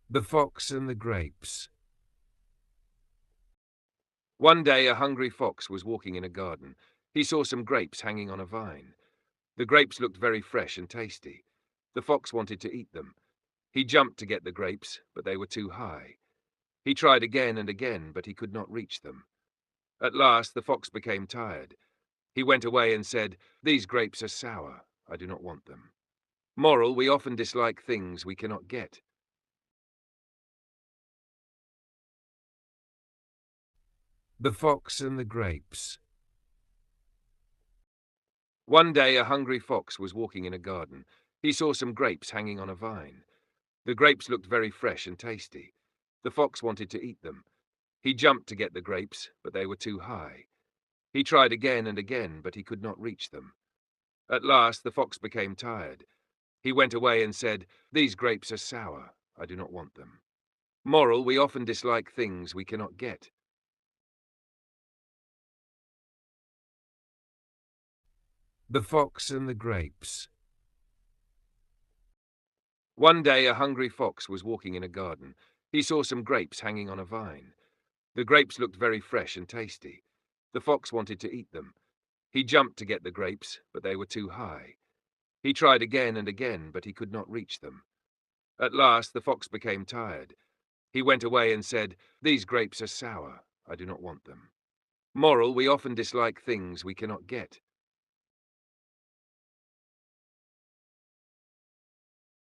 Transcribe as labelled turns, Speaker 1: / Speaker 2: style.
Speaker 1: The Fox and the Grapes.
Speaker 2: One day a hungry fox was walking in a garden. He saw some grapes hanging on a vine. The grapes looked very fresh and tasty. The fox wanted to eat them. He jumped to get the grapes, but they were too high. He tried again and again, but he could not reach them. At last the fox became tired. He went away and said, "These grapes are sour. I do not want them." Moral: we often dislike things we cannot get.
Speaker 1: The Fox and the Grapes.
Speaker 2: One day a hungry fox was walking in a garden. He saw some grapes hanging on a vine. The grapes looked very fresh and tasty. The fox wanted to eat them. He jumped to get the grapes, but they were too high. He tried again and again, but he could not reach them. At last the fox became tired. He went away and said, "These grapes are sour. I do not want them." Moral: we often dislike things we cannot get.
Speaker 1: The Fox and the Grapes.
Speaker 2: One day a hungry fox was walking in a garden. He saw some grapes hanging on a vine. The grapes looked very fresh and tasty. The fox wanted to eat them. He jumped to get the grapes, but they were too high. He tried again and again, but he could not reach them. At last the fox became tired. He went away and said, "These grapes are sour. I do not want them." Moral: we often dislike things we cannot get.